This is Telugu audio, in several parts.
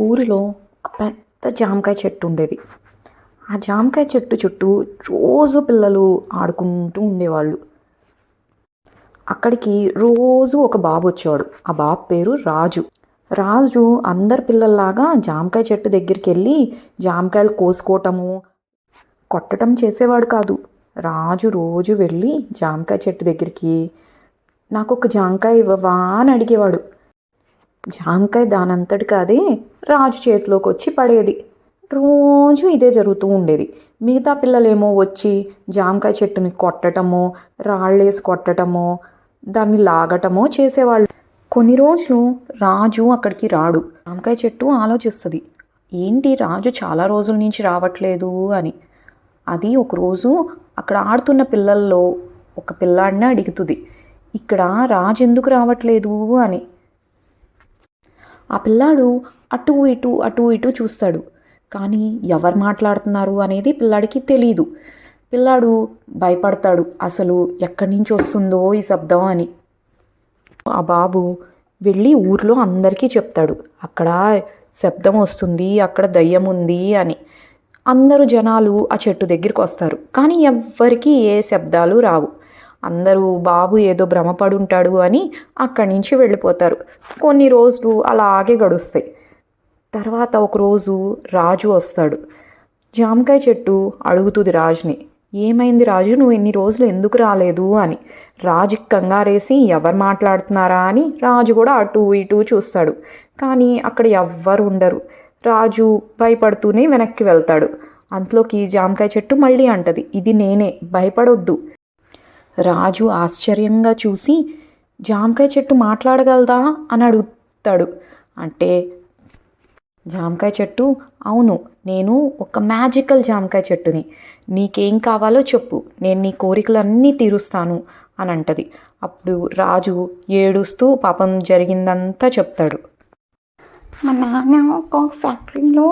ఊరిలో ఒక పెద్ద జామకాయ చెట్టు ఉండేది. ఆ జామకాయ చెట్టు చుట్టూ రోజు పిల్లలు ఆడుకుంటూ ఉండేవాళ్ళు. అక్కడికి రోజు ఒక బాబు వచ్చేవాడు. ఆ బాబు పేరు రాజు. రాజు అందరి పిల్లల్లాగా జామకాయ చెట్టు దగ్గరికి వెళ్ళి జామకాయలు కోసుకోవటము, కొట్టడం చేసేవాడు కాదు. రాజు రోజు వెళ్ళి జామకాయ చెట్టు దగ్గరికి నాకు ఒక జామకాయ ఇవ్వవా అని అడిగేవాడు. జామకాయ దానంతటికి అదే రాజు చేతిలోకి వచ్చి పడేది. రోజు ఇదే జరుగుతూ ఉండేది. మిగతా పిల్లలేమో వచ్చి జామకాయ చెట్టుని కొట్టటమో, రాళ్ళేసి కొట్టటమో, దాన్ని లాగటమో చేసేవాళ్ళు. కొన్ని రోజులు రాజు అక్కడికి రాడు. జామకాయ చెట్టు ఆలోచిస్తుంది, ఏంటి రాజు చాలా రోజుల నుంచి రావట్లేదు అని. అది ఒకరోజు అక్కడ ఆడుతున్న పిల్లల్లో ఒక పిల్లాడిని అడుగుతుంది, ఇక్కడ రాజు ఎందుకు రావట్లేదు అని. ఆ పిల్లాడు అటు ఇటు చూస్తాడు, కానీ ఎవరు మాట్లాడుతున్నారు అనేది పిల్లాడికి తెలీదు. పిల్లాడు భయపడతాడు, అసలు ఎక్కడి నుంచి వస్తుందో ఈ శబ్దం అని. ఆ బాబు వెళ్ళి ఊర్లో అందరికీ చెప్తాడు, అక్కడ శబ్దం వస్తుంది, అక్కడ దయ్యం ఉంది అని. అందరూ జనాలు ఆ చెట్టు దగ్గరికి వస్తారు, కానీ ఎవ్వరికీ ఏ శబ్దాలు రావు. అందరూ బాబు ఏదో భ్రమపడి ఉంటాడు అని అక్కడి నుంచి వెళ్ళిపోతారు. కొన్ని రోజులు అలాగే గడుస్తాయి. తర్వాత ఒకరోజు రాజు వస్తాడు. జామకాయ చెట్టు అడుగుతుంది రాజుని, ఏమైంది రాజు, నువ్వు ఎన్ని రోజులు ఎందుకు రాలేదు అని. రాజు కంగారేసి ఎవరు మాట్లాడుతున్నారా అని రాజు కూడా అటు ఇటు చూస్తాడు, కానీ అక్కడ ఎవ్వరు ఉండరు. రాజు భయపడుతూనే వెనక్కి వెళ్తాడు. అంతలోకి జామకాయ చెట్టు మళ్ళీ అంటది, ఇది నేనే, భయపడొద్దు. రాజు ఆశ్చర్యంగా చూసి, జామకాయ చెట్టు మాట్లాడగలదా అని అడుగుతాడు. అంటే జామకాయ చెట్టు, అవును, నేను ఒక మ్యాజికల్ జామకాయ చెట్టుని, నీకేం కావాలో చెప్పు, నేను నీ కోరికలన్నీ తీరుస్తాను అని అంటది. అప్పుడు రాజు ఏడుస్తూ పాపం జరిగిందంతా చెప్తాడు. మా నాన్న ఒక ఫ్యాక్టరీలో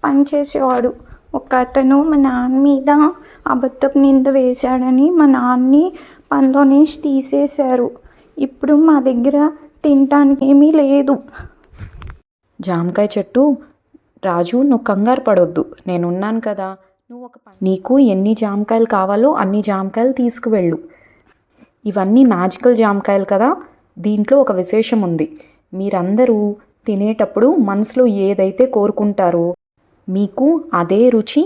పనిచేసేవాడు. ఒక అతను మా నాన్న మీద అబద్ధపు నింద వేశాడని మా నాన్నని పనిలో నుంచి తీసేశారు. ఇప్పుడు మా దగ్గర తినటానికి ఏమీ లేదు. జామకాయ చెట్టు, రాజు నువ్వు కంగారు పడొద్దు, నేనున్నాను కదా, నీకు ఎన్ని జామకాయలు కావాలో అన్ని జామకాయలు తీసుకువెళ్ళు. ఇవన్నీ మ్యాజికల్ జామకాయలు కదా, దీంట్లో ఒక విశేషం ఉంది. మీరందరూ తినేటప్పుడు మనసులో ఏదైతే కోరుకుంటారో మీకు అదే రుచి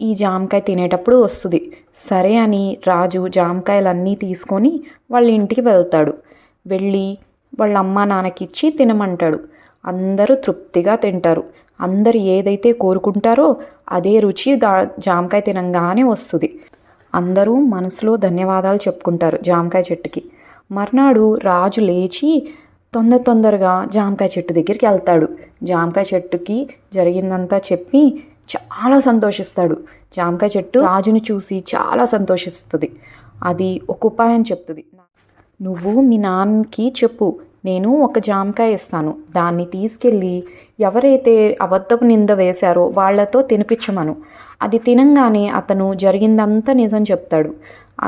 ఈ జామకాయ తినేటప్పుడు వస్తుంది. సరే అని రాజు జామకాయలన్నీ తీసుకొని వాళ్ళ ఇంటికి వెళ్తాడు. వెళ్ళి వాళ్ళ అమ్మ నాన్నకిచ్చి తినమంటాడు. అందరూ తృప్తిగా తింటారు. అందరు ఏదైతే కోరుకుంటారో అదే రుచి జామకాయ తినంగానే వస్తుంది. అందరూ మనసులో ధన్యవాదాలు చెప్పుకుంటారు జామకాయ చెట్టుకి. మర్నాడు రాజు లేచి తొందరగా జామకాయ చెట్టు దగ్గరికి వెళ్తాడు. జామకాయ చెట్టుకి జరిగిందంతా చెప్పి చాలా సంతోషిస్తాడు. జామకాయ చెట్టు రాజుని చూసి చాలా సంతోషిస్తుంది. అది ఒక ఉపాయం చెప్తుంది, నువ్వు మీ నాన్నకి చెప్పు, నేను ఒక జామకాయ ఇస్తాను, దాన్ని తీసుకెళ్ళి ఎవరైతే అబద్ధపు నింద వేశారో వాళ్లతో తినిపించమను. అది తినంగానే అతను జరిగిందంతా నిజం చెప్తాడు.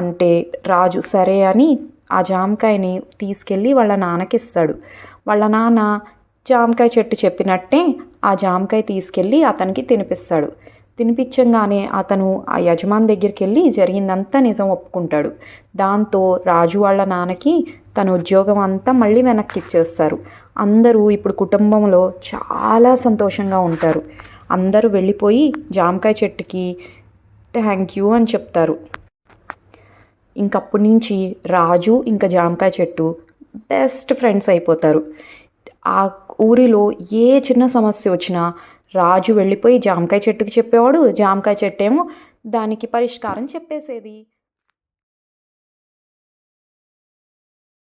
అంటే రాజు సరే అని ఆ జామకాయని తీసుకెళ్ళి వాళ్ళ నాన్నకి ఇస్తాడు. వాళ్ళ నాన్న జామకాయ చెట్టు చెప్పినట్టే ఆ జామకాయ తీసుకెళ్ళి అతనికి తినిపిస్తాడు. తినిపించగానే అతను ఆ యజమాని దగ్గరికి వెళ్ళి జరిగిందంతా నిజం ఒప్పుకుంటాడు. దాంతో రాజు వాళ్ళ నాన్నకి తన ఉద్యోగం అంతా మళ్ళీ వెనక్కి ఇచ్చేస్తారు. అందరూ ఇప్పుడు కుటుంబంలో చాలా సంతోషంగా ఉంటారు. అందరూ వెళ్ళిపోయి జామకాయ చెట్టుకి థ్యాంక్ యూ అని చెప్తారు. ఇంకప్పటి నుంచి రాజు ఇంకా జామకాయ చెట్టు బెస్ట్ ఫ్రెండ్స్ అయిపోతారు. ఆ ఊరిలో ఏ చిన్న సమస్య వచ్చినా రాజు వెళ్ళిపోయి జామకాయ చెట్టుకి చెప్పేవాడు, జామకాయ చెట్టు ఏమో దానికి పరిష్కారం చెప్పేసేది.